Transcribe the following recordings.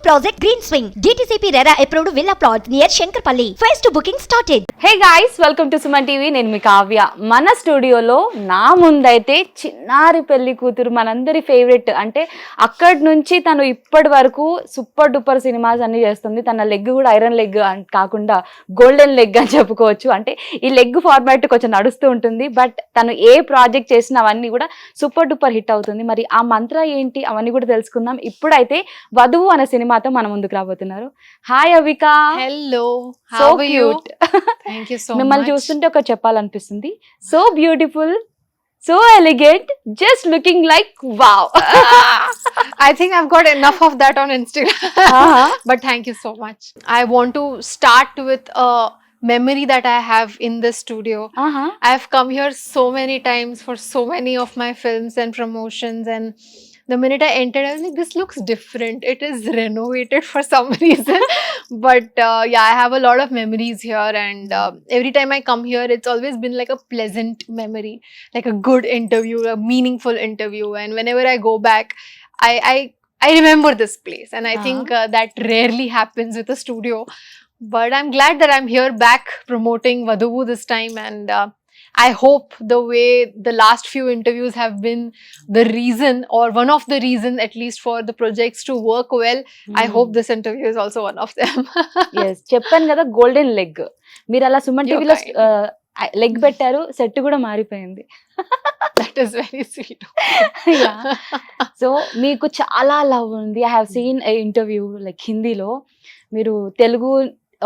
project Green Swing, DTCP RERA approved villa plot near Shankarpalli. First booking started. Hey guys, welcome to Suman TV. నేను మీ కావ్య. మన స్టూడియోలో నా ముందైతే చిన్నారి పెళ్లి కూతురు, మనందరి ఫేవరెట్. అంటే అక్కడి నుంచి తను ఇప్పటి వరకు సూపర్ డూపర్ సినిమాస్ అన్ని చేస్తుంది. తన లెగ్ కూడా ఐరన్ లెగ్ కాకుండా గోల్డెన్ లెగ్ అని చెప్పుకోవచ్చు. అంటే ఈ లెగ్ ఫార్మాట్ కొంచెం నడుస్తూ ఉంటుంది, బట్ తను ఏ ప్రాజెక్ట్ చేసినా అవన్నీ కూడా సూపర్ డూపర్ హిట్ అవుతుంది. మరి ఆ మంత్ర ఏంటి అవన్నీ కూడా తెలుసుకుందాం. ఇప్పుడైతే వధువు అనే సినిమాతో మన ముందుకు రాబోతున్నారు. Hi Avika. Hello, so cute. Thank you so మిమ్మల్ని చూస్తుంటే ఒక చెప్పాలనిపిస్తుంది. So beautiful, so elegant, just looking like wow. I think I've got enough of that on Instagram. But thank you so much. I want to start with a memory that I have in this studio. I've come here so many times for so many of my films and promotions, and the minute I entered, I was like, this looks different. It is renovated for some reason. But yeah, I have a lot of memories here, and every time I come here, it's always been like a pleasant memory, like a good interview, a meaningful interview. And whenever I go back, I remember this place, and I think that rarely happens with a studio. But I'm glad that I'm here back promoting Vadhuvu this time, and I hope the way the last few interviews have been the reason, or one of the reasons at least, for the projects to work well. I hope this interview is also one of them. Yes, చెప్పాను కదా golden leg. మీరు అలా సుమన్ టీవీలో leg పెట్టారు, set కూడా మారిపోయింది. That is very sweet. So మీకు చాలా లవ్ ఉంది. I have seen a interview like హిందీలో. మీరు తెలుగు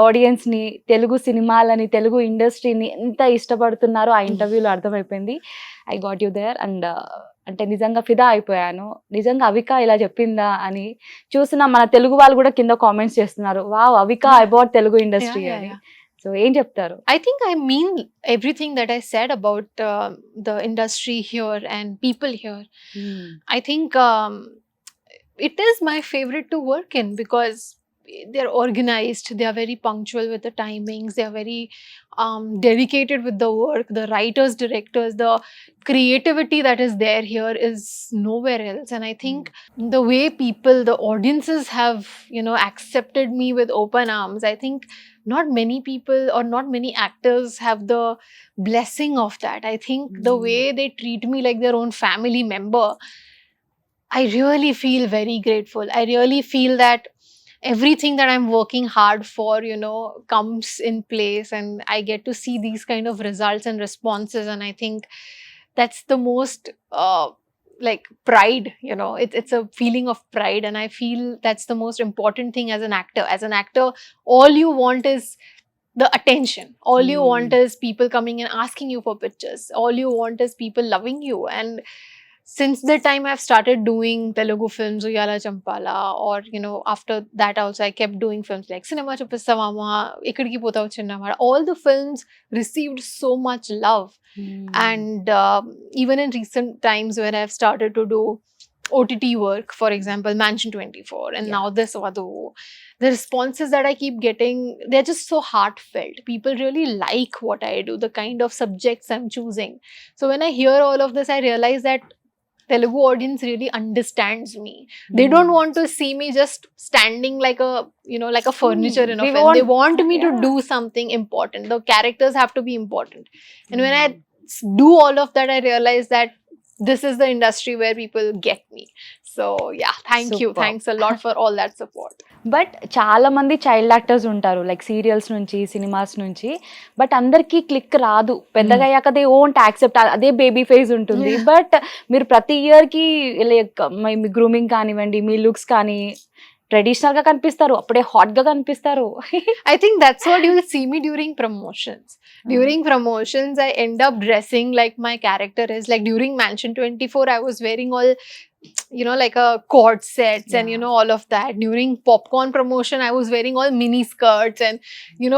ఆడియన్స్ ని, తెలుగు సినిమాలని, తెలుగు ఇండస్ట్రీని ఎంత ఇష్టపడుతున్నారో ఆ ఇంటర్వ్యూలో అర్థమైపోయింది. I got you there. And అంటే నిజంగా ఫిదా అయిపోయాను. నిజంగా అవిక ఇలా చెప్పిందా అని చూసిన మన తెలుగు వాళ్ళు కూడా కింద కామెంట్స్ చేస్తున్నారు, wow Avika about Telugu industry అని. సో ఏం చెప్తారు? I think I mean everything that I said about the industry here and people here. I think it is my favorite to work in because they're organized, they are very punctual with the timings, they are very dedicated with the work. The writers, directors, the creativity that is there here is nowhere else. And I think the way people, the audiences have, accepted me with open arms, I think not many people or not many actors have the blessing of that. I think the way they treat me like their own family member, I really feel very grateful. I really feel that everything that I'm working hard for, comes in place, and I get to see these kind of results and responses. And I think that's the most like pride, it's a feeling of pride, and I feel that's the most important thing as an actor. As an actor, all you want is the attention. All you want is people coming and asking you for pictures. All you want is people loving you. And since the time I've started doing Telugu films, Uyala Champala, or after that also I kept doing films like Cinema Chupisavama, Ikkadiki Potavu Chinnamada. All the films received so much love. And even in recent times when I've started to do OTT work, for example Mansion 24, and now this Vadhuvu, the responses that I keep getting, they're just so heartfelt. People really like what I do, the kind of subjects I'm choosing. So when I hear all of this, I realize that Telugu audience really understands me. They don't want to see me just standing like a furniture in a film. They want me to do something important. The characters have to be important. And when I do all of that, I realize that this is the industry where people get me. So yeah, thank you. Thanks a lot for all that support. But చాలా మంది child actors ఉంటారు, like serials నుంచి, cinemas నుంచి. But అందరికీ click రాదు. పెద్దగా అయ్యాక they won't accept, అదే బేబీ ఫేస్ ఉంటుంది. బట్ మీరు ప్రతి ఇయర్కి లైక్ మీ గ్రూమింగ్ కానివ్వండి, మీ లుక్స్ కానీ ట్రెడిషనల్ గా కనిపిస్తారు, అప్పుడే హాట్ గా కనిపిస్తారు. I think that's what you will see me during promotions. During promotions, I end up dressing like my character is. Like during Mansion 24, I was wearing all like a cord sets and all of that. During Popcorn promotion, I was wearing all mini skirts and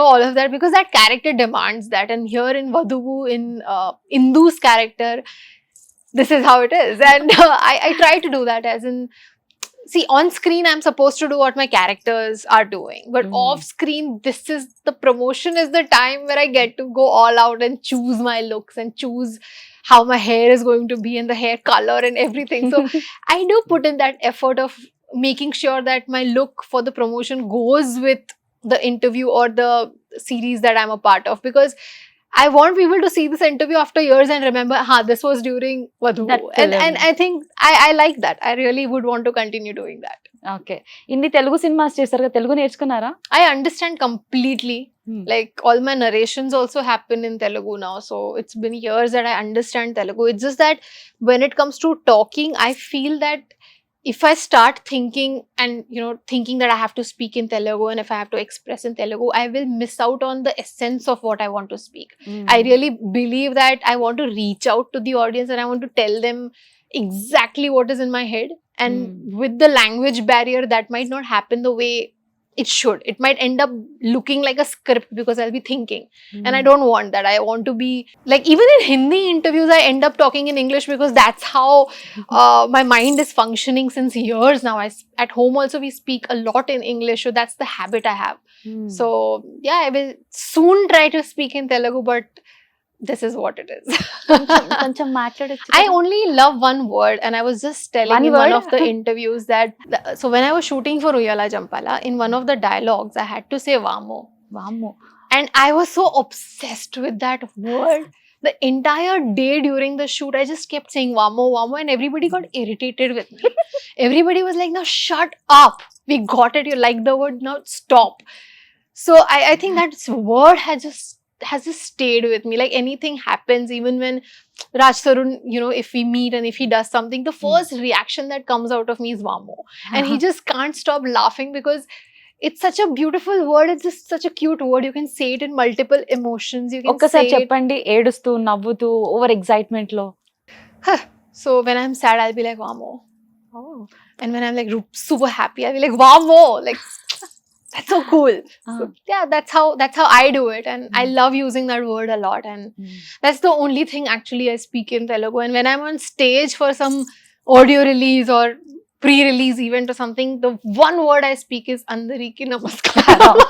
all of that, because that character demands that. And here in Vadhuvu, in Indu's character, this is how it is. And I try to do that, as in, see, on screen I'm supposed to do what my characters are doing, but off screen, this is the promotion, is the time where I get to go all out and choose my looks and choose how my hair is going to be and the hair color and everything. So I do put in that effort of making sure that my look for the promotion goes with the interview or the series that I'm a part of, because I want people to see this interview after years and remember, this was during Vadhuvu. That film. And I think I like that. I really would want to continue doing that. Okay, ఇన్ని Telugu cinemas చేశారు కదా, తెలుగు నేర్చుకున్నారా? I understand completely. Like all my narrations also happen in Telugu now. So it's been years that I understand Telugu. It's just that when it comes to talking, I feel that if I start thinking and, thinking that I have to speak in Telugu and if I have to express in Telugu, I will miss out on the essence of what I want to speak. I really believe that I want to reach out to the audience and I want to tell them exactly what is in my head. And with the language barrier, that might not happen the way it should. It might end up looking like a script because I'll be thinking. And I don't want that. I want to be like, even in Hindi interviews, I end up talking in English because that's how my mind is functioning since years now. At home also we speak a lot in English. So that's the habit I have. So yeah, I will soon try to speak in Telugu, but this is what it is. కొంచెం మాట్లాడొచ్చు. I only love one word, and I was just telling in one of the interviews that so when I was shooting for Uyala Jampala, in one of the dialogues I had to say Vamo. వామ్మో. And I was so obsessed with that word. The entire day during the shoot, I just kept saying Vamo, Vamo, and everybody got irritated with me. Everybody was like, now shut up. We got it. You like the word. Now stop. So I think that word has just stayed with me. Like anything happens, even when Raj Tarun, if we meet and if he does something, the first reaction that comes out of me is Vamo. And he just can't stop laughing because it's such a beautiful word. It's just such a cute word. You can say it in multiple emotions. You can ఒక్కసారి say చెప్పండి, ఏడుస్తూ నవ్వుతూ over excitement లో. So when I'm sad, I'll be like Vamo. Oh. And when I'm like super happy, I'll be like Vamo. Like that's so cool. So yeah, that's how I do it, and I love using that word a lot, and that's the only thing actually I speak in Telugu. And when I'm on stage for some audio release or pre-release event or something, the one word I speak is Andariki Namaskaram.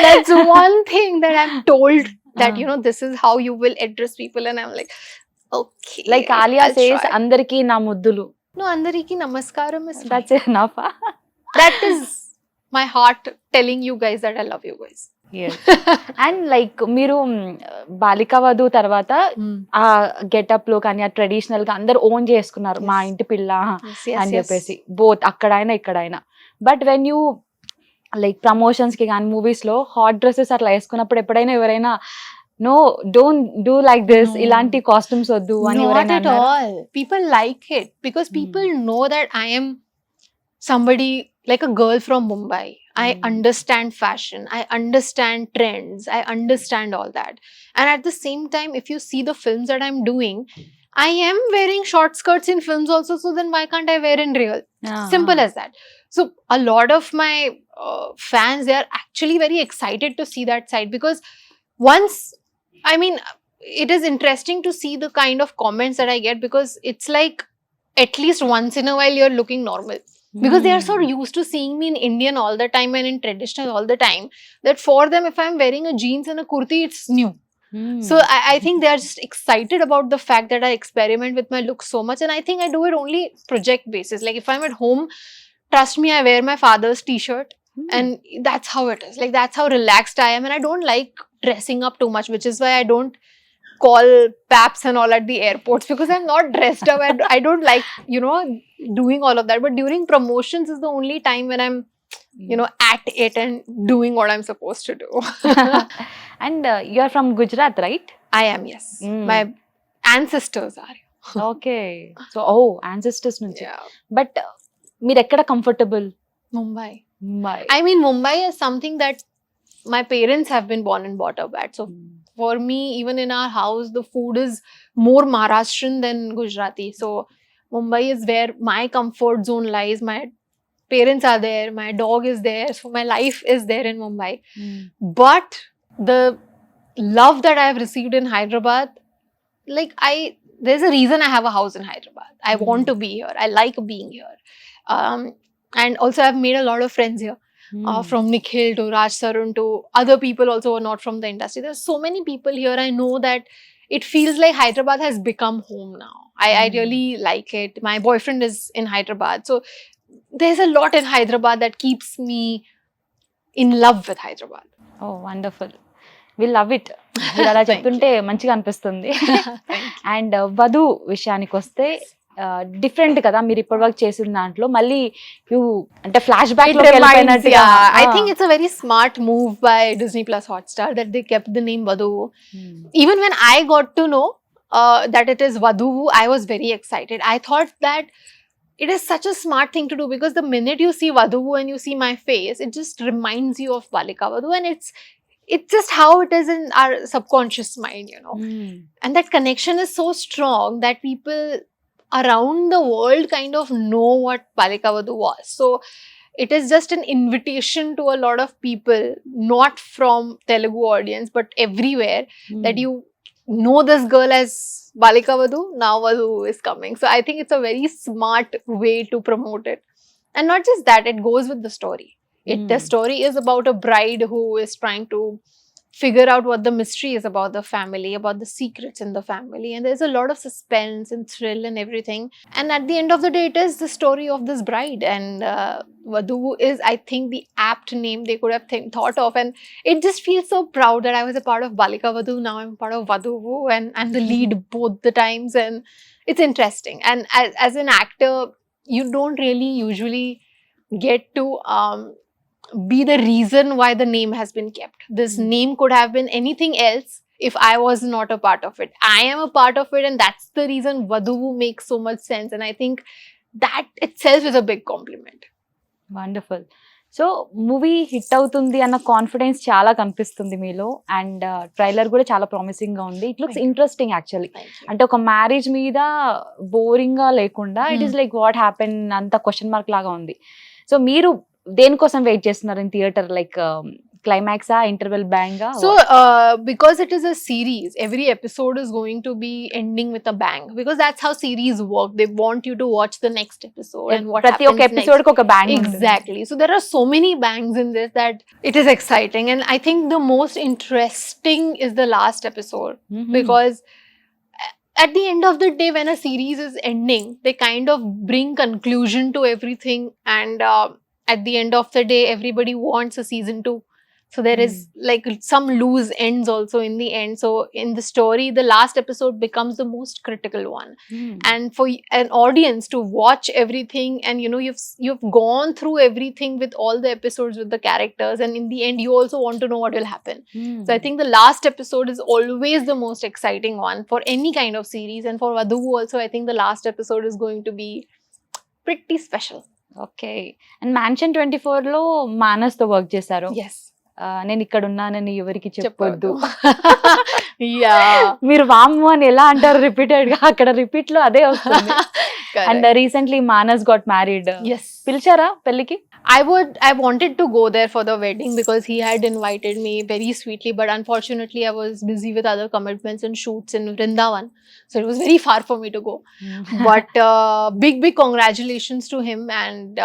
That's one thing that I'm told that this is how you will address people, and I'm like, okay. Like Alia says, అందరికి నా ముద్దులు. No, Andariki Namaskaram is fine. That's enough. That is my heart telling you guys that I love you guys. And like మీరు బాలికా వధు తర్వాత ఆ getup లో కానీ ఆ traditional గా అందరు ఓన్ చేసుకున్నారు, మా ఇంటి పిల్ల అని చెప్పేసి, బోత్ అక్కడైనా ఇక్కడైనా. But when you like promotions కి కానీ మూవీస్ లో హాట్ డ్రెస్సెస్ అట్లా వేసుకున్నప్పుడు ఎప్పుడైనా ఎవరైనా no, don't do like this, ilanti costumes oddu ani not at all. People like it because people know that I am somebody like a girl from Mumbai. I understand fashion, I understand trends, I understand all that. And at the same time, if you see the films that I'm doing, I am wearing short skirts in films also, so then why can't I wear in real? Simple as that. So a lot of my fans, they are actually very excited to see that side, because it is interesting to see the kind of comments that I get, because it's like at least once in a while you're looking normal. Because they are so used to seeing me in Indian all the time and in traditional all the time, that for them, if I'm wearing a jeans and a kurti, it's new. So I think they are just excited about the fact that I experiment with my look so much. And I think I do it only project basis. Like if I'm at home, trust me, I wear my father's t-shirt. And that's how it is. Like that's how relaxed I am. And I don't like dressing up too much, which is why I don't call paps and all at the airports, because I'm not dressed up. I don't like, doing all of that. But during promotions is the only time when I'm, at it and doing what I'm supposed to do. And you're from Gujarat, right? I am, yes. My ancestors are. Okay. So, ancestors nunchi. Yeah. But మీరు ఎక్కడ comfortable? Mumbai. I mean, Mumbai is something that my parents have been born and brought up at. So for me, even in our house, the food is more Maharashtrian than Gujarati. So Mumbai is where my comfort zone lies. My parents are there. My dog is there. So my life is there in Mumbai. But the love that I have received in Hyderabad, like there's a reason I have a house in Hyderabad. I want to be here. I like being here. And also I've made a lot of friends here. From Nikhil to Raj Tarun to other people also who are not from the industry. There's so many people here. I know that it feels like Hyderabad has become home now. I really like it. My boyfriend is in Hyderabad. So there's a lot in Hyderabad that keeps me in love with Hyderabad. Oh wonderful, we love it. మీరు అలా Thank చెప్తుంటే మంచిగా అనిపిస్తుంది. Thank you. And వధు విషయానికి వస్తే different కదా మీరు ఇప్పటి వరకు చేసిన దాంట్లో, మళ్ళీ యూ అంటే ఫ్లాష్ బ్యాక్ It లో reminds, వెళ్ళిపోయినట్టుగా. yeah. I think it's a very smart move by Disney Plus Hotstar that they kept the name Vadhuvu. Even when I got to know that it is Vadhuvu, I was very excited. I thought that it is such a smart thing to do, because the minute you see Vadhuvu and you see my face, it just reminds you of Balika Vadhu, and it's just how it is in our subconscious mind, you know. And that connection is so strong that people around the world kind of know what Balika Vadhu was. So it is just an invitation to a lot of people, not from Telugu audience but everywhere, that you know this girl as Balika Vadhu, now Vadhu is coming. So I think it's a very smart way to promote it. And not just that, it goes with the story. The story is about a bride who is trying to figure out what the mystery is about the family, about the secrets in the family, and there's a lot of suspense and thrill and everything. And at the end of the day, it is the story of this bride, and Vadhuvu is, I think, the apt name they could have thought of, and it just feels so proud that I was a part of Balika Vadhu. Now I'm part of Vadhuvu, and I'm the lead both the times, and it's interesting. And as an actor, you don't really usually get to be the reason why the name has been kept. This name could have been anything else if I was not a part of it. I am a part of it, and that's the reason Vadhuvu makes so much sense. And I think that itself is a big compliment. Wonderful. So movie hit అవుతుంది అన్న confidence చాలా కనిపిస్తుంది మీలో, and trailer కూడా చాలా promising గా ఉంది. It looks interesting actually. అంటే ఒక మ్యారేజ్ మీద బోరింగ్ గా లేకుండా it is like what happen అంత క్వశ్చన్ మార్క్ లాగా ఉంది. సో మీరు దేనికోసం వెయిట్ చేస్తున్నారు ఇన్ థియేటర్? లైక్ క్లైమాక్సా, ఇంటర్వెల్ బ్యాంగా? So because it is a series, every episode is going to be ending with a bang, because that's how series work. They want you to watch the next episode and what ప్రతి ఒక్క happens episode కి ఒక bang. Exactly. So there are so many bangs in this that it is exciting. And I think the most interesting is the last episode, because at the end of the day, when a series is ending, they kind of bring conclusion to everything. And at the end of the day, everybody wants a season 2. So there is like some loose ends also in the end. So in the story, the last episode becomes the most critical one. And for an audience to watch everything, and you know, you've gone through everything with all the episodes with the characters, and in the end you also want to know what will happen. So I think the last episode is always the most exciting one for any kind of series. And for Vadhuvu also, I think the last episode is going to be pretty special. Okay. And mansion 24 లో మానస్ తో work చేశారు. Yes. నేను ఇక్కడ ఉన్నానని ఎవరికి చెప్పొద్దు. Yeah. మీరు వామ్ము అని ఎలా అంటారు రిపీటెడ్ గా, అక్కడ రిపీట్ లో అదే వస్తుంది. And recently Manas got married. Yes. పిలిచారా పెళ్లికి? I wanted to go there for the wedding because he had invited me very sweetly, but unfortunately I was busy with other commitments and shoots in Vrindavan, so it was very far for me to go. But big congratulations to him. And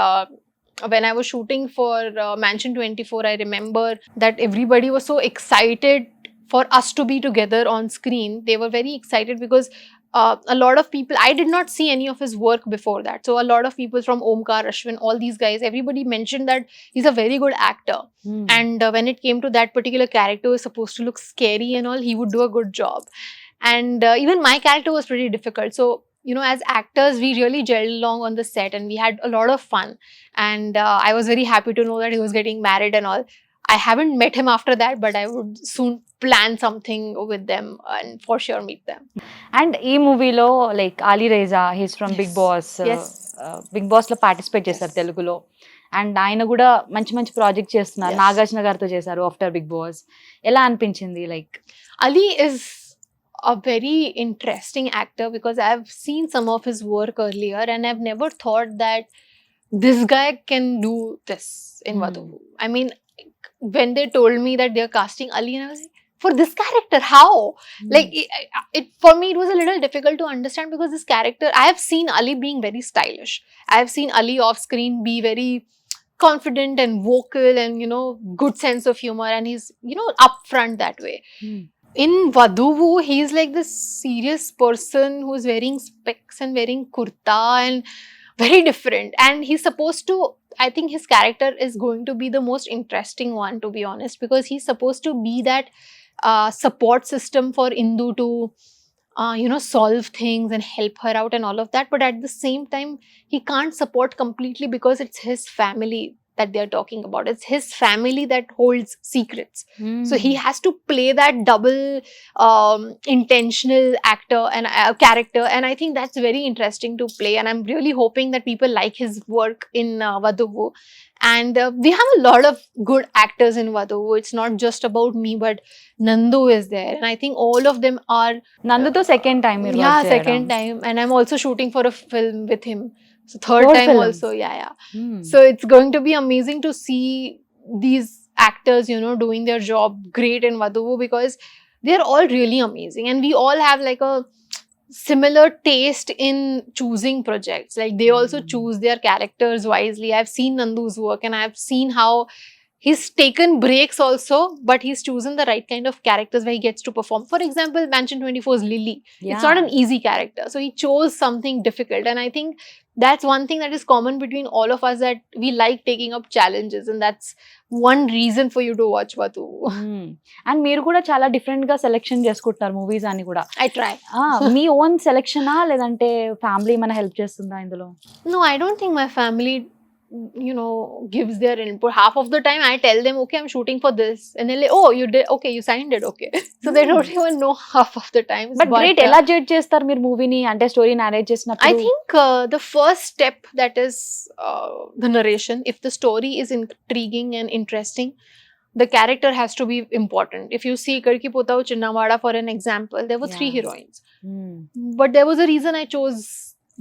when I was shooting for Mansion 24, I remember that everybody was so excited for us to be together on screen. They were very excited because a lot of people, I did not see any of his work before that. So a lot of people from Omkar, Ashwin, all these guys, everybody mentioned that he's a very good actor. And when it came to that particular character who was supposed to look scary and all, he would do a good job. And even my character was pretty difficult. So, you know, as actors, we really gelled along on the set and we had a lot of fun. And I was very happy to know that he was getting married and all. I haven't met him after that, but I would soon plan something with them and for sure meet them. And ఈ మూవీలో like Ali Reza, he's from Bigg Boss. Bigg Boss లో participate చేశారు తెలుగులో. And ఆయన కూడా మంచి మంచి project చేస్తున్నారు. నాగార్జున గారితో చేశారు ఆఫ్టర్ బిగ్ బాస్. ఎలా అనిపించింది? Like Ali is a very interesting actor because I've seen some of his work earlier and I've never thought that this guy can do this in Vadhuvu. I mean, when they told me that they're casting Ali, and I was like, for this character, how? Like, it for me, it was a little difficult to understand because this character, I have seen Ali being very stylish. I have seen Ali off screen be very confident and vocal and, you know, good sense of humor, and he's, you know, upfront that way. In Vadhuvu, he's like this serious person who's wearing specs and wearing kurta and very different, and he's supposed to, I think his character is going to be the most interesting one, to be honest, because he's supposed to be that support system for Indu to solve things and help her out and all of that, but at the same time he can't support completely because it's his family that they're talking about. It's his family that holds secrets. So he has to play that double intentional actor and character, and I think that's very interesting to play, and I'm really hoping that people like his work in Vadhuvu. And we have a lot of good actors in Vadhuvu. It's not just about me, but Nandu is there, and I think all of them are నందుతో second time మీరు yeah, work చేయడం. second time, and I'm also shooting for a film with him. So third Third time film. also, yeah. Hmm. So it's going to be amazing to see these actors, doing their job great in Vadhuvu, because they're all really amazing, and we all have like a similar taste in choosing projects. Like they also choose their characters wisely. I've seen Nandu's work, and I've seen how he's taken breaks also, but he's chosen the right kind of characters where he gets to perform. For example, Mansion 24's Lily. It's not an easy character. So he chose something difficult. And I think that's one thing that is common between all of us, that we like taking up challenges. And that's one reason for you to watch Vadhuvu. And మీరు కూడా చాలా different గా selection చేసుకుంటున్నారు movies అని కూడా. I try. Me own సెలెక్షనా లేదంటే family ఏమైనా help చేస్తుందా ఇందులో? No, I don't think my family gives their input. Half of the time I tell them, okay, I'm shooting for this, and they're like, oh, you did, okay, you signed it, okay. So they don't even know half of the times. But great. ఎలా judge చేస్తారు మీరు మూవీని, అంటే story narrate చేసినప్పుడు? I think the first step, that is the narration. If the story is intriguing and interesting, the character has to be important. If you see Karki Potau Chinnavada, for an example, there were 3 heroines, but there was a reason I chose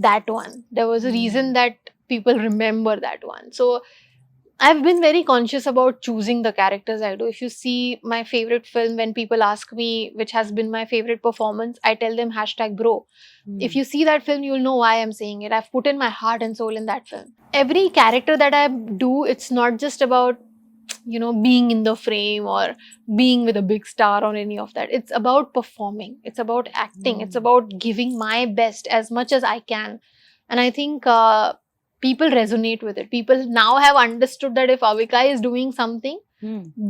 that one. There was a reason that people remember that one. So I've been very conscious about choosing the characters I do. If you see my favorite film, when people ask me which has been my favorite performance, I tell them #bro. If you see that film, you'll know why I'm saying it. I've put in my heart and soul in that film. Every character that I do, it's not just about being in the frame or being with a big star or any of that. It's about performing. It's about acting. It's about giving my best as much as I can. And I think people resonate with it. People now have understood that if Avika is doing something,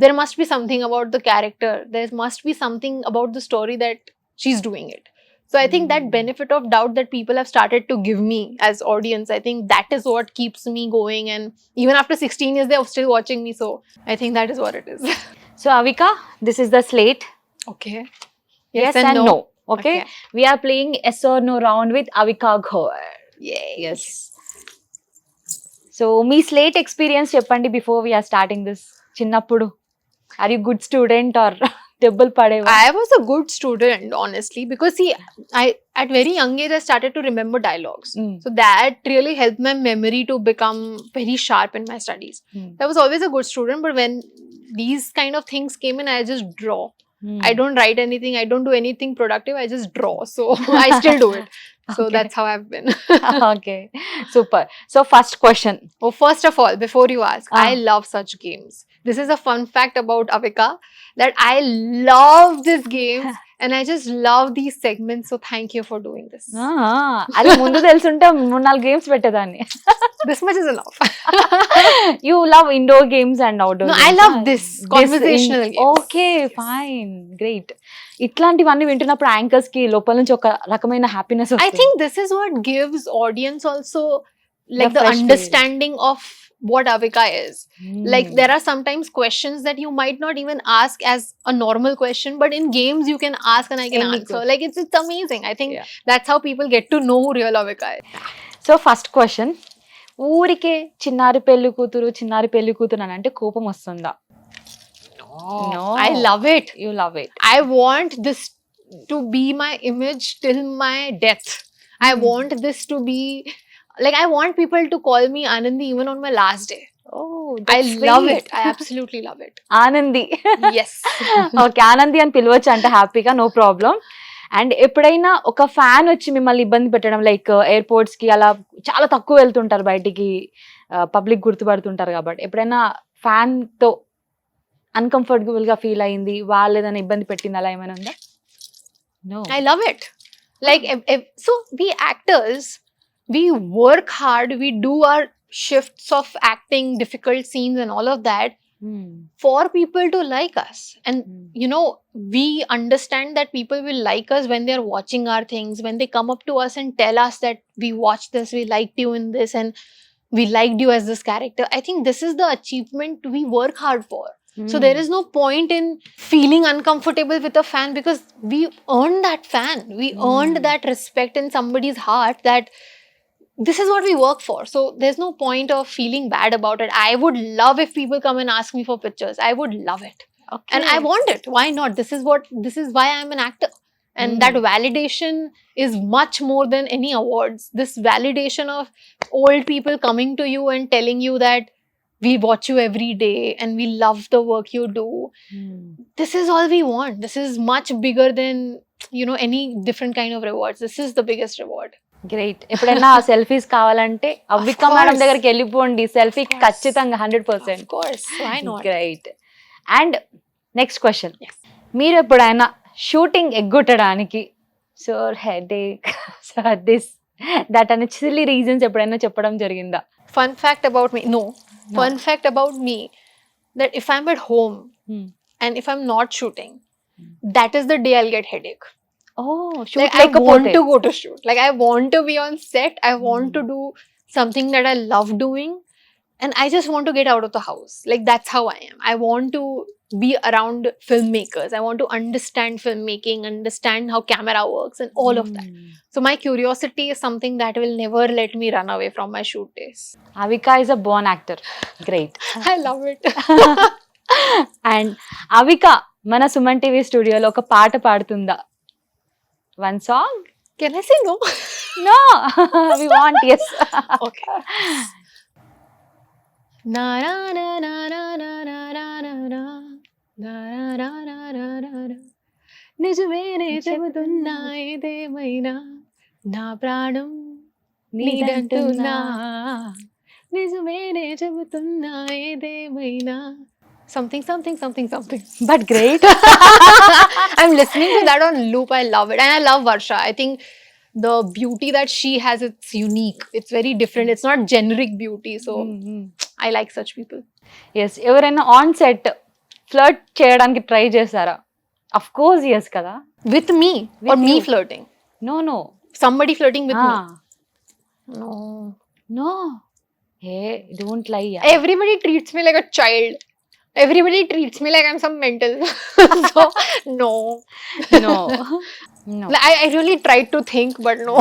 there must be something about the character. There must be something about the story that she's doing it. So I think that benefit of doubt that people have started to give me as audience, I think that is what keeps me going. And even after 16 years, they're still watching me. So I think that is what it is. So Avika, this is the slate. Okay. Yes and no. Okay. We are playing yes or no round with Avika Gor. Yay. Yes. So మీ slate experience చెప్పండి before we're starting this. చిన్నప్పుడు or you good student or దెబ్బలు పడేవా? I was a good student, honestly, because see, at very young age I started to remember dialogues. So that really helped my memory to become very sharp in my studies. I was always a good student, but when these kind of things came in, I just draw. I don't write anything. I don't do anything productive. I just draw. So I still do it. So that's how I've been. Okay, super. So first question. Oh, first of all, before you ask, I love such games. This is a fun fact about Avika, that I love this game and I just love these segments. So thank you for doing this. అది ముందు తెలుసుంటే 3-4 games పెట్టేదాన్ని. This much is enough. You love indoor games and outdoor No, games. I love this conversational games. Okay, fine, great. ఇట్లాంటివన్నీ వింటున్నప్పుడు anchors కి లోపల నుంచి ఒక రకమైన happiness I think this is what gives audience also like the fresh understanding of what Avika is. Like there are sometimes questions that you might not even ask as a normal question, but in games you can ask and I can Any answer. Like it's amazing. I think that's how people get to know who real Avika is. So first question, ఊరికే చిన్నారి పెళ్లి కూతురు అని అంటే కోపం వస్తుందా? No. I love it. You love it. I want this to be my image till my death. I want this to be like, I want people to call me Anandi even on my last day. Oh, I that's love sweet. it. I absolutely love it. Anandi. Yes. Okay, Anandi అని పిలవచ్చు అంటే హ్యాపీగా, no problem. And ఎప్పుడైనా ఒక fan వచ్చి మిమ్మల్ని ఇబ్బంది పెట్టడం, లైక్ ఎయిర్పోర్ట్స్ కి అలా చాలా తక్కువ వెళ్తుంటారు బయటికి, పబ్లిక్ గుర్తుపడుతుంటారు కాబట్టి, ఎప్పుడైనా ఫ్యాన్ తో అన్కంఫర్టబుల్ గా ఫీల్ అయింది, వాళ్ళు ఏదైనా ఇబ్బంది పెట్టింది, అలా ఏమైనా ఉందా? No. I love it. Like, so we actors, we work hard, we do our shifts of acting, difficult scenes and all of that for people to like us. And you know, we understand that people will like us when they're watching our things, when they come up to us and tell us that we watched this, we liked you in this, and we liked you as this character. I think this is the achievement we work hard for. So there is no point in feeling uncomfortable with a fan, because we earned that fan. We earned that respect in somebody's heart, that this is what we work for. So there's no point of feeling bad about it. I would love if people come and ask me for pictures. I would love it. Okay. And I want it. Why not? This is why I'm an actor. And that validation is much more than any awards. This validation of old people coming to you and telling you that we watch you every day and we love the work you do. This is all we want. This is much bigger than, you know, any different kind of rewards. This is the biggest reward. Great. ఎప్పుడైనా selfies కావాలంటే Avika madam దగ్గరికి వెళ్ళిపోండి, selfie ఖచ్చితంగా 100%. Of course, why not? Great. And next question, మీరు ఎప్పుడైనా shooting ఎగ్గొట్టడానికి sir headache, sir this that అనే silly reasons ఎప్పుడైనా చెప్పడం జరిగిందా? Fun fact about me, no. Fun fact about me, that if I'm at home and if I'm not shooting, that is the day I'll get headache. Oh, shoot, Like, I want to go to shoot. Like, I want to be on set. I want to do something that I love doing. And I just want to get out of the house. Like, that's how I am. I want to be around filmmakers. I want to understand filmmaking, understand how camera works and all of that. So my curiosity is something that will never let me run away from my shoot days. Avika is a born actor. Great. I love it. And Avika మన Suman TV స్టూడియోలో ఒక పాట పాడుతుందా? One song? Can I say no? No. We want yes. Okay. Na na na na na na na na na na na na na na na na. నిజమేనే చెబుతున్నా ఏదేమైనా నా ప్రాణం నీదంటున్నా. నిజమేనే చెబుతున్నా ఏదేమైనా. Something. But great. I'm listening to that on loop. I love it. And I love Varsha. I think the beauty that she has, it's unique. It's very different. It's not generic beauty. So I like such people. Yes. ఎవరైనా on set flirt చేయడానికి try చేశారా? Of course yes కదా. With me? With or me you. flirting? No. Somebody flirting with me? No. Hey, don't lie. Everybody treats me like a child. Everybody treats me like I'm some mental. So, no. Like, I really tried to think, but no.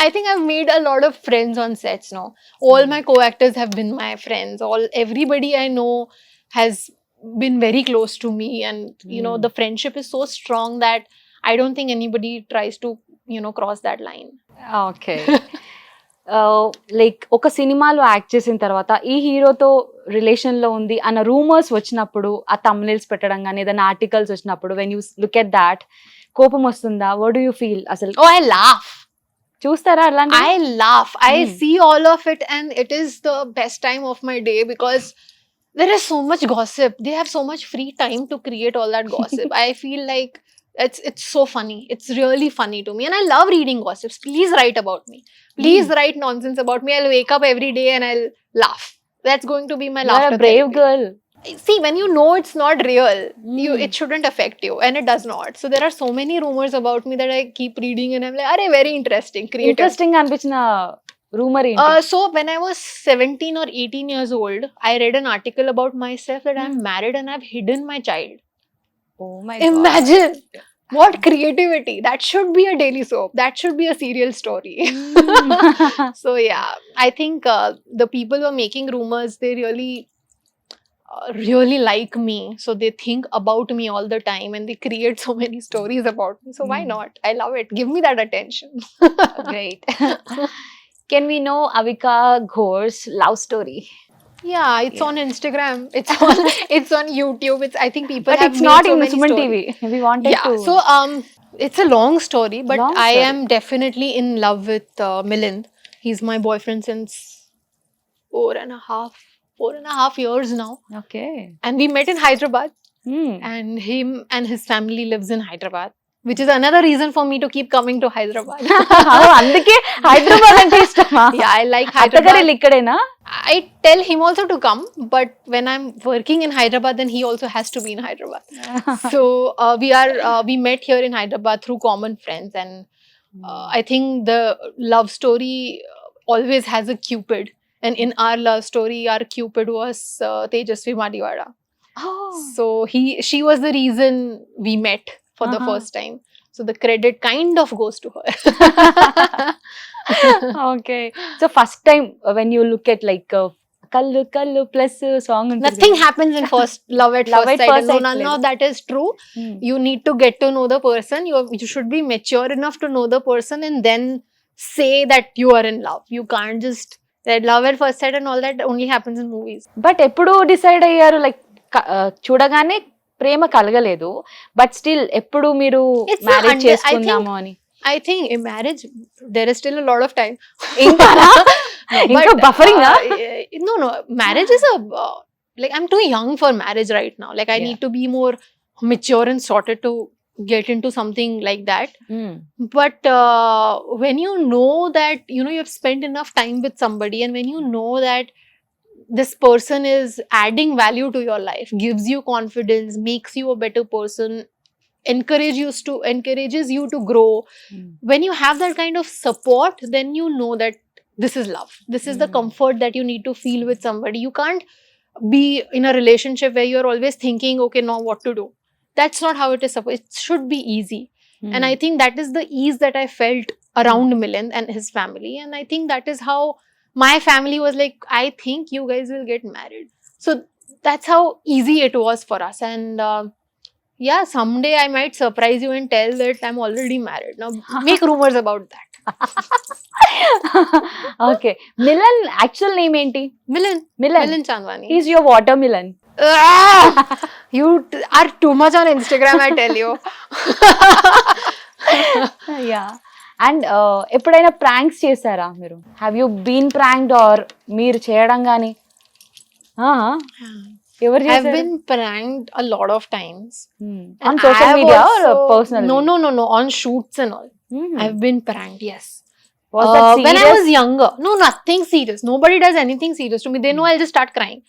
I think I've made a lot of friends on sets now. All my co-actors have been my friends. Everybody I know has been very close to me. And, you know, the friendship is so strong that I don't think anybody tries to, you know, cross that line. Okay. Like ఒక సినిమాలో act చేసిన తర్వాత ఈ హీరోతో relation లో ఉంది అన్న rumours వచ్చినప్పుడు, ఆ thumbnails పెట్టడం కానీ ఏదైనా ఆర్టికల్స్ వచ్చినప్పుడు, when you look at that, కోపం వస్తుందా? What do you feel? అసలు I laugh. చూస్తారా అలాంటి? I laugh. I see all of it, and it is the best time of my day because there is so much gossip. They have so much free time to create all that gossip. I feel like it's so funny. It's really funny to me, and I love reading gossips. Please write about me. Please write nonsense about me. I'll wake up every day and I'll laugh. That's going to be my laughter. You're a brave girl. See, when you know it's not real, it shouldn't affect you, and it does not. So there are so many rumors about me that I keep reading, and I'm like, "Arey, very interesting, creative." Interesting అనిపించిన rumour ఏంటి? So when I was 17 or 18 years old, I read an article about myself that I'm married and I've hidden my child. Oh my god. Imagine what creativity. That should be a daily soap. That should be a serial story. So yeah, I think the people who are making rumors, they really like me. So they think about me all the time and they create so many stories about me. So why not? I love it. Give me that attention. Great. Can we know Avika Gor's love story? Yeah, it's on Instagram. It's on YouTube. I think people But have it's made not so in many Suman stories. TV. We wanted to. So it's a long story, but Long I story. am definitely in love with Milind. He's my boyfriend since 4.5 years now, Okay. and we met in Hyderabad. Hmm. And him and his family lives in Hyderabad. which is another reason for me to keep coming to Hyderabad. అందుకే హైదరాబాద్ అంటే ఇష్టమా? Yeah, I like అత్తగారు Hyderabad. ఇక్కడేనా? I tell him also to come, but when I'm working in Hyderabad, then he also has to be in Hyderabad. So we met here in Hyderabad through common friends, and I think the love story always has a Cupid, and in our love story, our Cupid was Tejasvi Madiwada. So she was the reason we met for the first time. So the credit kind of goes to her. Okay. So first time when you look at like కల్లు కల్లు plus song Nothing happens in first love at Love first at sight. first No, sight none లేదు. of that is true. You need to get to know the person. You should be mature enough to know the person and then say that you are in love. You can't just that love at first sight and all that only happens in movies. But ఎప్పుడు decide అయ్యారు like చూడగానే ప్రేమ కలగలేదు, but still ఎప్పుడు మీరు It's a marriage under- I చేసుకుందాము అని? I think in marriage there is still a lot of time. ఇంకా ఇంకా But, buffering no. Marriage is like I'm too young for marriage right now. Like I Yeah. need to be more mature and sorted to get into something like that. But when you know that you have spent enough time with somebody, and when you know that this person is adding value to your life, gives you confidence, makes you a better person, encourages you to grow, when you have that kind of support, then you know that this is love. This is the comfort that you need to feel with somebody. You can't be in a relationship where you're always thinking, okay, now what to do. That's not how it is supposed. It should be easy. And I think that is the ease that I felt around Milind and his family. And I think that is how my family was like, I think you guys will get married. So that's how easy it was for us. And yeah, someday I might surprise you and tell that I'm already married. Now make rumors about that. Okay. Melon actual name ఏంటి? Milind Chandwani. Is your water melon. You are too much on Instagram, I tell you. Yeah. And ఎప్పుడైనా pranks చేశారా మీరు? Have you been ప్రాంక్డ్ are మీరు చేయడం కానీ? ఎవరు I've చేశారు? been pranked a lot of times. On And social I've media or also- personal? No. On shoots and all. I've been pranked, yes. Was that When I serious? was younger. No, nothing serious. Nobody does anything serious to me. They know I'll just start crying.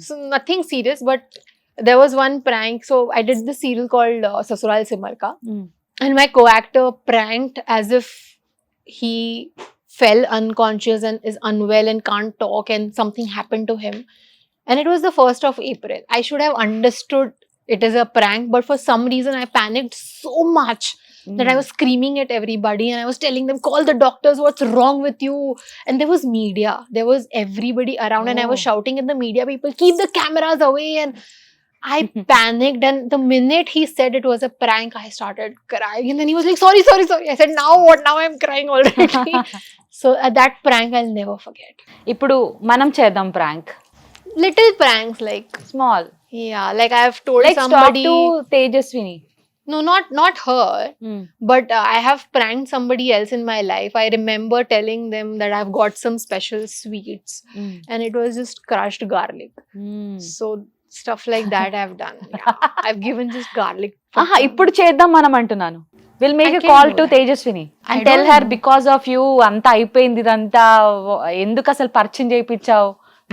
So nothing serious. But there was one prank. So I did this serial called Sasural Simarka. And my co-actor pranked as if he fell unconscious and is unwell and can't talk and something happened to him. And it was the 1st of April. I should have understood it is a prank, but for some reason I panicked so much that I was screaming at everybody and I was telling them, call the doctors, what's wrong with you? And there was media. There was everybody around and I was shouting at the media people, keep the cameras away. And I panicked, and the minute he said it was a prank, I started crying. And then he was like, sorry. I said, now what? Now I'm crying already. So that prank I'll never forget. ఇప్పుడు మనం చేద్దాం prank. Little pranks like, small. yeah, like I have told like somebody. To Tejaswini. No, not her. But I have pranked somebody else in my life. I remember telling them that I've got some special sweets. And it was just crushed garlic. So stuff like that I've done. Yeah. I've given just garlic. ఇప్పుడు చేద్దాం మనం అంటున్నాను. Will make I a can call do to that. Tejaswini and I tell don't her know. Because of you అంతా అయిపోయింది, ఇదంతా ఎందుకు అసలు పరిచయం చేయించావు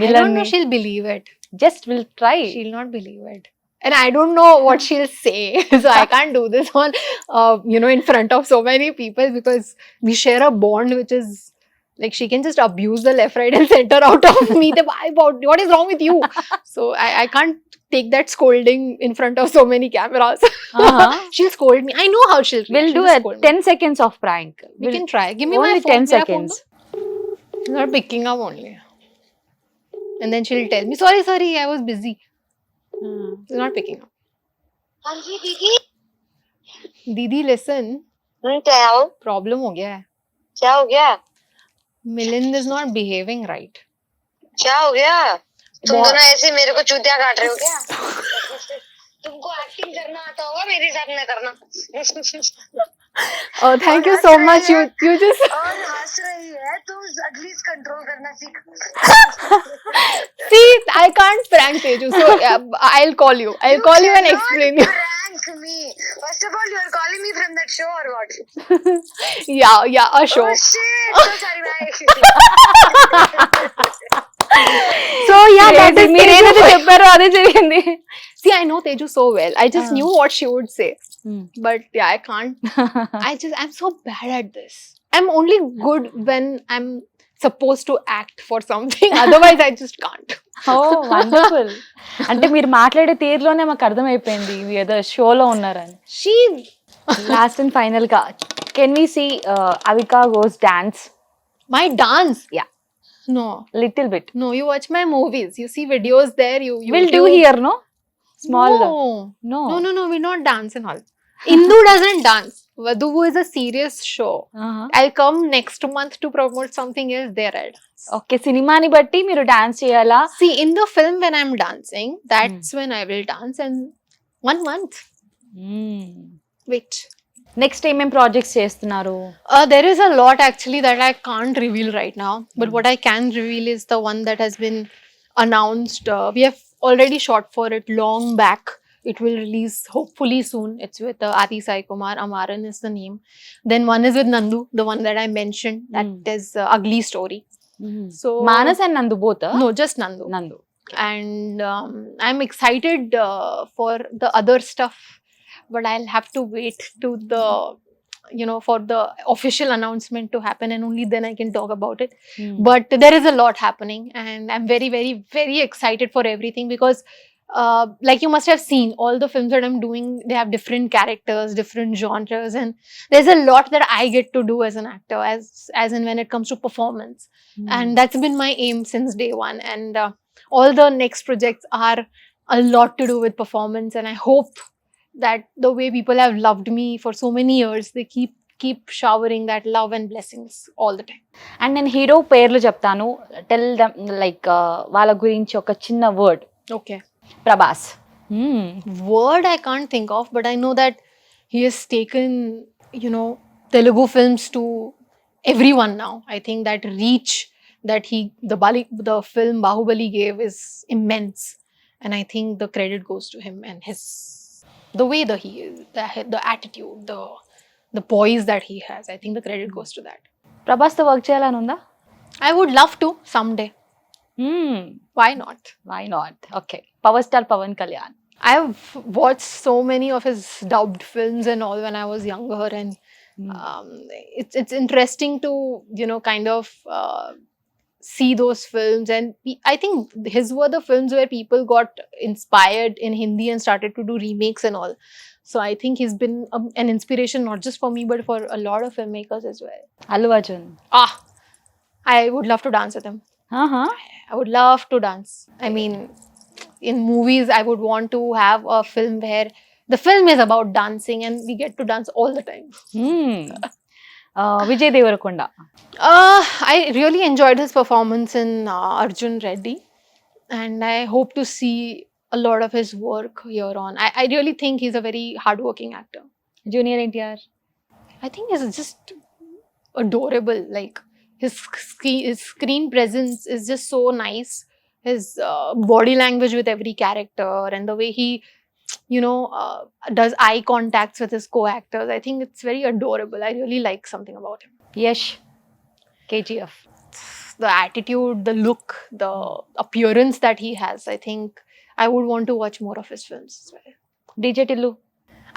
I don't know she'll believe it. Just will try. She'll not believe it. And I don't know what she'll say. So I can't do this on, in front of so many people, because we share a bond which is like she can just abuse the left, right and center out of me. What is wrong with you? So I can't take that scolding in front of so many cameras. She'll scold me. I know how she'll react. Will She'll do just a scold me. 10 seconds of prank. We can try. Give me my Only phone. 10 Mera phone seconds. do. She's not picking up only. And then she'll tell me, sorry, I was busy. She's not picking up. हाँ जी दीदी. Didi, listen. Tell. Problem हो गया है. क्या हो गया? Milind is not behaving right. क्या हो गया? तुम बहुत- दोनों ऐसे मेरे को चूतिया काट रहे हो क्या? तुमको एक्टिंग करना आता होगा, मेरे साथ न करना. Oh, thank you so much. You just और हंस हंस रही है तुम एटलीस्ट कंट्रोल करना सीख. See, I can't prank Teju, so I'll call you. I'll call you and explain you. Prank me. First of all, you are calling me from that show or what? Yeah, a show. Oh shit! So sorry, bye. So yeah, that is మీరు ఏదైతే Teju. చెప్పారో అదే జరిగింది. See, I know Teju so well. I just knew what she would say. But yeah, I can't. I'm so bad at this. I'm only good when I'm supposed to act for something. Otherwise, I just can't. Oh wonderful. అంటే మీరు మాట్లాడే తీరులోనే మాకు అర్థమైపోయింది మీరు ఏదో షోలో ఉన్నారని. She. Last and final గా can we see Avika Gor's dance? My dance. Yeah. No. Little bit. No, you watch my movies. You see videos there. You will do here no? Small. No. No. No. We don't dance and all. Indu doesn't dance. Vadhuvu is a serious show. I'll come next month to promote something else there. I'll dance. Okay, సినిమాని బట్టి మీరు dance చేయాలా? See, in the film when I'm dancing, that's when I will dance. And 1 month. Wait. Next ఏమేం projects చేస్తున్నారు? There is a lot actually that I can't reveal right now. But what I can reveal is the one that has been announced. We have already shot for it long back. It will release hopefully soon. It's with Adi Sai Kumar. Amaran is the name. Then one is with Nandu, the one that I mentioned. That is Ugly Story. So Manas and నందు both? no, just Nandu. నందు. And I'm excited for the other stuff, but I'll have to wait to for the official announcement to happen, and only then I can talk about it. But there is a lot happening, and I'm very, very, very excited for everything because like you must have seen, all the films that I'm doing, they have different characters, different genres, and there's a lot that I get to do as an actor, as in when it comes to performance. And that's been my aim since day one. And all the next projects are a lot to do with performance, and I hope that the way people have loved me for so many years, they keep showering that love and blessings all the time. And నేను hero పేర్లు చెప్తాను, tell them like వాళ్ళ గురించి ఒక చిన్న word. Okay. Prabhas. Word I can't think of, but I know that he has taken, Telugu films to everyone now. I think that reach that the film Bahubali gave is immense, and I think the credit goes to him and the way that he is, the attitude, the poise that he has. I think the credit goes to that. Prabhas తో work చేయాలని ఉందా? I would love to someday. Why not? Why not? Okay, power star Pawan Kalyan. I've watched so many of his dubbed films and all when I was younger, and it's interesting to kind of see those films. And I think his were the films where people got inspired in Hindi and started to do remakes and all. So I think he's been an inspiration not just for me but for a lot of filmmakers as well. Allu Arjun. I would love to dance with him. I would love to dance. I mean, in movies, I would want to have a film where the film is about dancing and we get to dance all the time. Vijay Deverakonda. I really enjoyed his performance in Arjun Reddy, and I hope to see a lot of his work here on. I really think he's a very hardworking actor. Junior NTR. I think he's just adorable. Like his screen presence is just so nice. His body language with every character and the way he, does eye contacts with his co-actors. I think it's very adorable. I really like something about him. Yash, KGF. The attitude, the look, the appearance that he has. I think I would want to watch more of his films as well. DJ Tillu.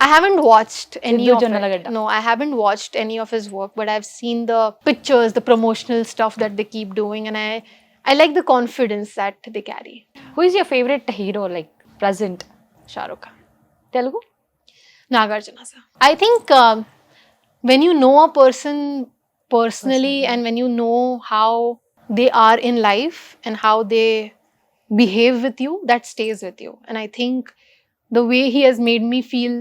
I haven't watched any Sidhu of Jonnalagadda. it. No, I haven't watched any of his work, but I've seen the pictures, the promotional stuff that they keep doing, and I like the confidence that they carry. Who is your favourite hero like present? Shah Rukh Khan. Telugu? Nagarjuna sir. I think when you know a person personally and when you know how they are in life and how they behave with you, that stays with you. And I think the way he has made me feel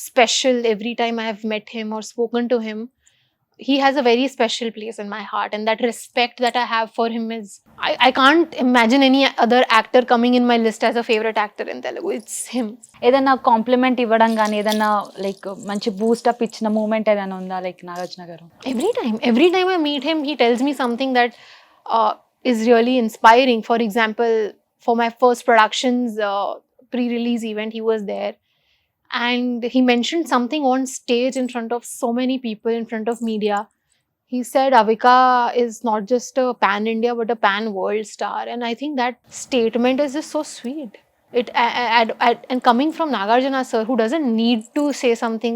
special every time I have met him or spoken to him he has a very special place in my heart, and that respect that I have for him is, I can't imagine any other actor coming in my list as a favorite actor in Telugu. It's him. ఏదైనా complement ఇవ్వడం కానీ ఏదైనా like మంచి boost up ఇచ్చిన moment ఏదైనా ఉందా like Nagarjuna గారు? Every time I meet him, he tells me something that is really inspiring. For example, for my first productions pre-release event, he was there, and he mentioned something on stage in front of so many people, in front of media. He said Avika is not just a pan-India but a pan-world star, and I think that statement is just so sweet. And coming from Nagarjuna sir, who doesn't need to say something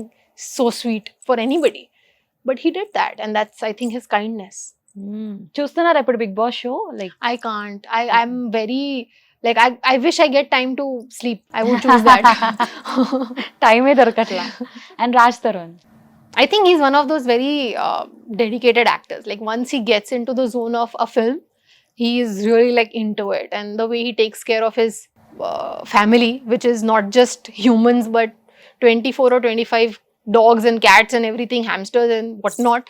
so sweet for anybody, but he did that, and that's, I think, his kindness. చూస్తున్నారా ఇప్పుడు Bigg Boss show? Like I can't. I'm very, like, I wish I get time to sleep. I would choose that. టైమే దొరకట్లా. And Raj Tarun, I think he's one of those very dedicated actors. Like, once he gets into the zone of a film, he is really like into it, and the way he takes care of his family, which is not just humans but 24 or 25 dogs and cats and everything, hamsters and whatnot.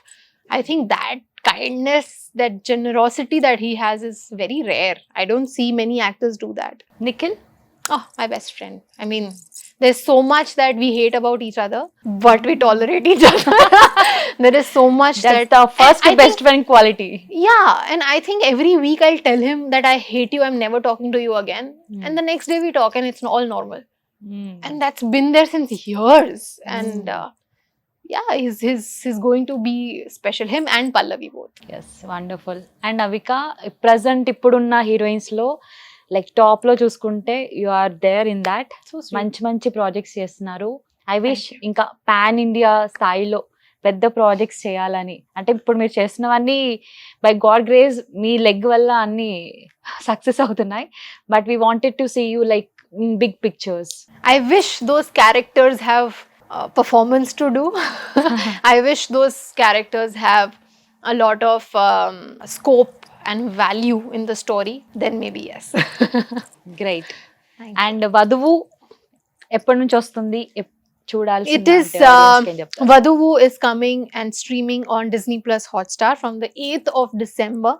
I think that kindness, that generosity that he has is very rare. I don't see many actors do that. Nikhil, Oh, my best friend. I mean, there's so much that we hate about each other, but we tolerate each other. There is so much that's that... the first I best friend quality. Yeah, and I think every week I'll tell him that I hate you, I'm never talking to you again. And the next day we talk and it's all normal. And that's been there since years. And yeah, he's going to be special. Him and Pallavi both. Yes, wonderful. And Avika, present ఇప్పుడున్న heroines లో like top లో చూసుకుంటే you are there in that. So sweet. మంచి మంచి projects చేస్తున్నారు. I wish you. ఇంకా pan India స్థాయిలో పెద్ద ప్రాజెక్ట్స్ చేయాలని. అంటే ఇప్పుడు మీరు చేస్తున్నవన్నీ బై గాడ్ గ్రేస్ మీ లెగ్ వల్ల అన్ని సక్సెస్ అవుతున్నాయి. But we wanted to see you like in big pictures. I wish those characters have performance to do. I wish those characters have a lot of scope and value in the story. Then maybe yes. Great. Thank you. And వధువు ఎప్పటి నుంచి వస్తుంది? చూడాల్సి It is Vadhuvu is coming and streaming on Disney Plus Hotstar from the 8th of December,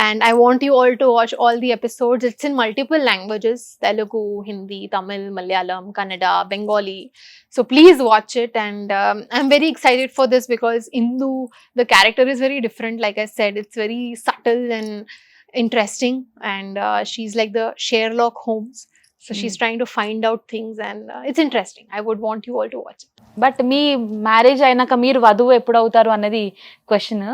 and I want you all to watch all the episodes. It's in multiple languages: Telugu, Hindi, Tamil, Malayalam, Kannada, Bengali. So please watch it, and I'm very excited for this because Indu, the character, is very different. Like I said, it's very subtle and interesting, and she's like the Sherlock Holmes. So she's trying to find out things, and it's interesting. I would want you all to watch it. But me marriage అయినాక మీరు వధువు ఎప్పుడు అవుతారు అన్నది question.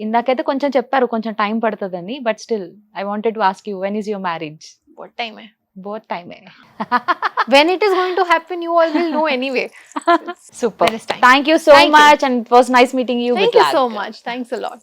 ఇందాకైతే కొంచెం చెప్పారు కొంచెం time పడుతుందని, but still I wanted to ask you, when is your marriage? What time? Both టైమే. When it is going to happen, you all will know anyway. Super. There is time. Thank you so Thank you. Much, and it was nice meeting you. Thank you so much. Thanks a lot.